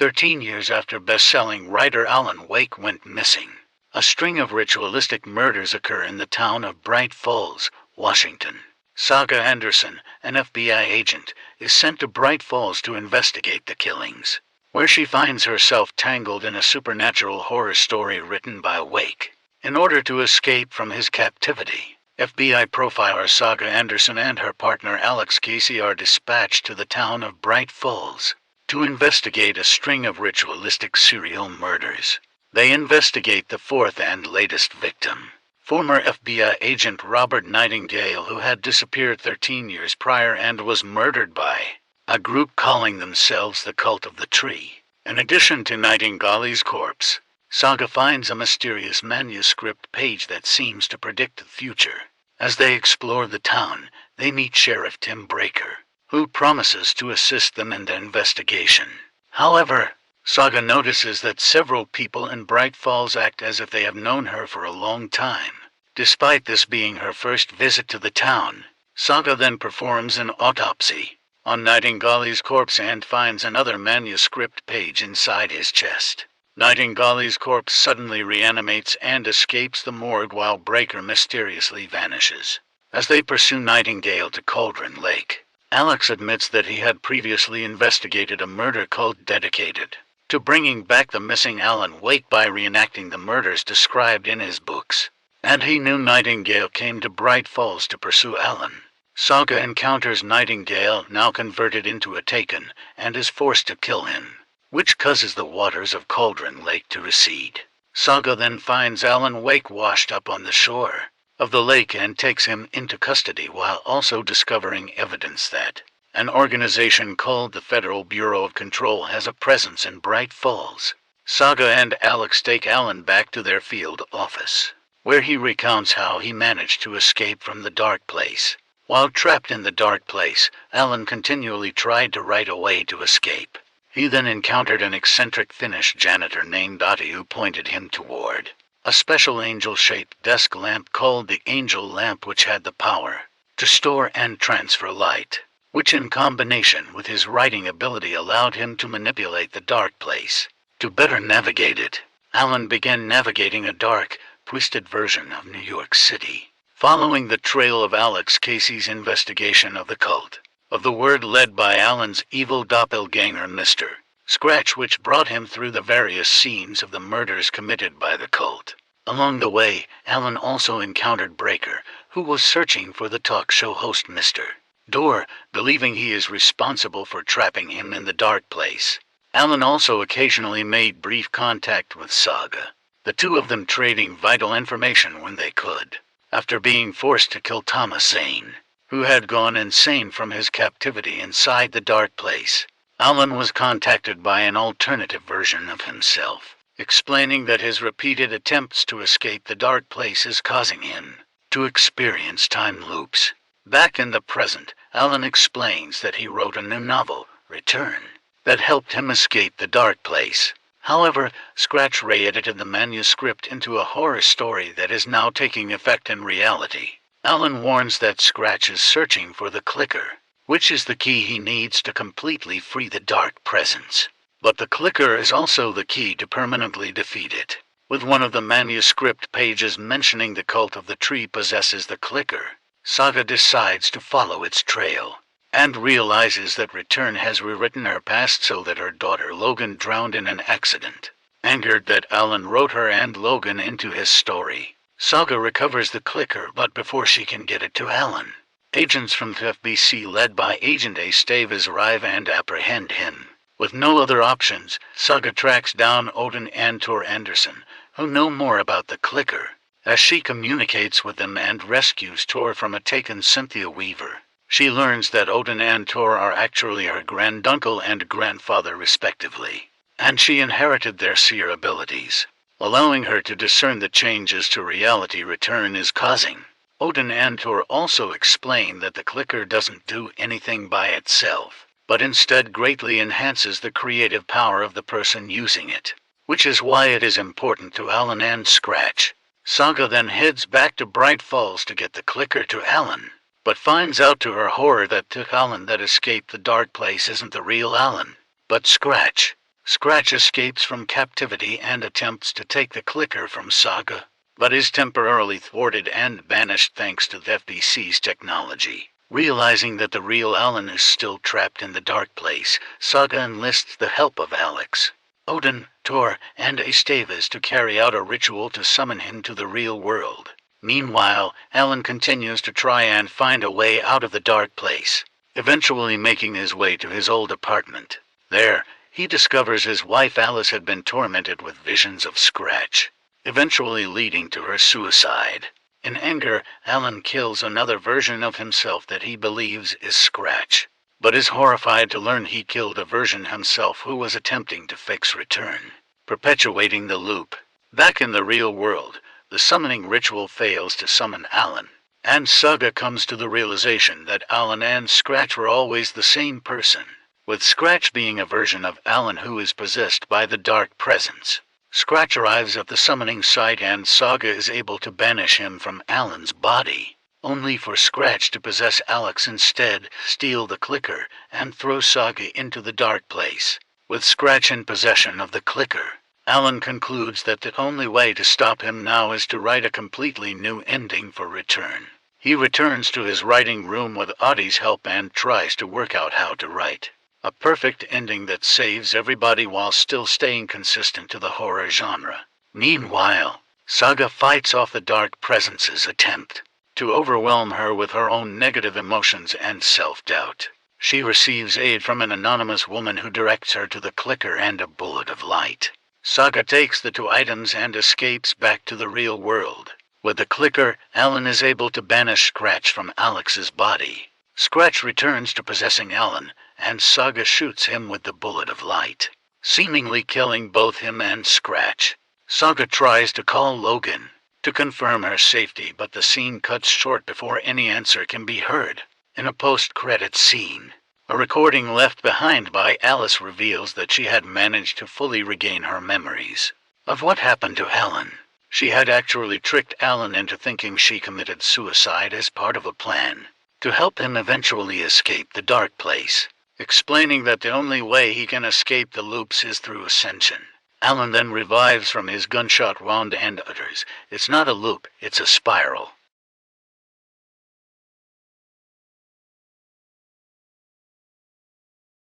13 years after best-selling writer Alan Wake went missing, a string of ritualistic murders occur in the town of Bright Falls, Washington. Saga Anderson, an FBI agent, is sent to Bright Falls to investigate the killings, where she finds herself tangled in a supernatural horror story written by Wake. In order to escape from his captivity, FBI profiler Saga Anderson and her partner Alex Casey are dispatched to the town of Bright Falls to investigate a string of ritualistic serial murders. They investigate the fourth and latest victim, former FBI agent Robert Nightingale, who had disappeared 13 years prior and was murdered by a group calling themselves the Cult of the Tree. In addition to Nightingale's corpse, Saga finds a mysterious manuscript page that seems to predict the future. As they explore the town, they meet Sheriff Tim Breaker, who promises to assist them in the investigation. However, Saga notices that several people in Bright Falls act as if they have known her for a long time. Despite this being her first visit to the town, Saga then performs an autopsy on Nightingale's corpse and finds another manuscript page inside his chest. Nightingale's corpse suddenly reanimates and escapes the morgue while Breaker mysteriously vanishes. As they pursue Nightingale to Cauldron Lake, Alex admits that he had previously investigated a murder cult dedicated to bringing back the missing Alan Wake by reenacting the murders described in his books, and he knew Nightingale came to Bright Falls to pursue Alan. Saga encounters Nightingale, now converted into a Taken, and is forced to kill him, which causes the waters of Cauldron Lake to recede. Saga then finds Alan Wake washed up on the shore of the lake and takes him into custody, while also discovering evidence that an organization called the Federal Bureau of Control has a presence in Bright Falls. Saga and Alex take Alan back to their field office, where he recounts how he managed to escape from the dark place. While trapped in the dark place, Alan continually tried to write a way to escape. He then encountered an eccentric Finnish janitor named Ati, who pointed him toward a special angel-shaped desk lamp called the Angel Lamp, which had the power to store and transfer light, which in combination with his writing ability allowed him to manipulate the dark place. To better navigate it, Alan began navigating a dark, twisted version of New York City, following the trail of Alex Casey's investigation of the cult of the Word, led by Alan's evil doppelganger Mr. Scratch, which brought him through the various scenes of the murders committed by the cult. Along the way, Alan also encountered Breaker, who was searching for the talk show host Mr. Dorr, believing he is responsible for trapping him in the dark place. Alan also occasionally made brief contact with Saga, the two of them trading vital information when they could. After being forced to kill Thomas Zane, who had gone insane from his captivity inside the dark place, Alan was contacted by an alternative version of himself, explaining that his repeated attempts to escape the dark place is causing him to experience time loops. Back in the present, Alan explains that he wrote a new novel, Return, that helped him escape the dark place. However, Scratch re-edited the manuscript into a horror story that is now taking effect in reality. Alan warns that Scratch is searching for the clicker, which is the key he needs to completely free the dark presence. But the clicker is also the key to permanently defeat it, with one of the manuscript pages mentioning the Cult of the Tree possesses the clicker. Saga decides to follow its trail, and realizes that Return has rewritten her past so that her daughter Logan drowned in an accident. Angered that Alan wrote her and Logan into his story, Saga recovers the clicker, but before she can get it to Alan, agents from the FBC led by Agent A. Staves arrive and apprehend him. With no other options, Saga tracks down Odin and Tor Anderson, who know more about the clicker, as she communicates with them and rescues Tor from a taken Cynthia Weaver. She learns that Odin and Tor are actually her granduncle and grandfather respectively, and she inherited their seer abilities, allowing her to discern the changes to reality Return is causing. Odin and Tor also explain that the clicker doesn't do anything by itself, but instead greatly enhances the creative power of the person using it, which is why it is important to Alan and Scratch. Saga then heads back to Bright Falls to get the clicker to Alan, but finds out to her horror that the Alan that escaped the dark place isn't the real Alan, but Scratch. Scratch escapes from captivity and attempts to take the clicker from Saga, but is temporarily thwarted and banished thanks to the FBC's technology. Realizing that the real Alan is still trapped in the dark place, Saga enlists the help of Alex, Odin, Tor, and Esteves to carry out a ritual to summon him to the real world. Meanwhile, Alan continues to try and find a way out of the dark place, eventually making his way to his old apartment. There, he discovers his wife Alice had been tormented with visions of Scratch, eventually leading to her suicide. In anger, Alan kills another version of himself that he believes is Scratch, but is horrified to learn he killed a version himself who was attempting to fix Return, perpetuating the loop. Back in the real world, the summoning ritual fails to summon Alan, and Saga comes to the realization that Alan and Scratch were always the same person, with Scratch being a version of Alan who is possessed by the dark presence. Scratch arrives at the summoning site and Saga is able to banish him from Alan's body, only for Scratch to possess Alex instead, steal the clicker, and throw Saga into the dark place. With Scratch in possession of the clicker, Alan concludes that the only way to stop him now is to write a completely new ending for Return. He returns to his writing room with Audie's help and tries to work out how to write a perfect ending that saves everybody while still staying consistent to the horror genre. Meanwhile, Saga fights off the dark presence's attempt to overwhelm her with her own negative emotions and self-doubt. She receives aid from an anonymous woman who directs her to the clicker and a bullet of light. Saga takes the two items and escapes back to the real world. With the clicker, Alan is able to banish Scratch from Alex's body. Scratch returns to possessing Alan, and Saga shoots him with the bullet of light, seemingly killing both him and Scratch. Saga tries to call Logan to confirm her safety, but the scene cuts short before any answer can be heard. In a post-credits scene, a recording left behind by Alice reveals that she had managed to fully regain her memories of what happened to Alan. She had actually tricked Alan into thinking she committed suicide as part of a plan to help him eventually escape the dark place, explaining that the only way he can escape the loops is through ascension. Alan then revives from his gunshot wound and utters, "It's not a loop, it's a spiral."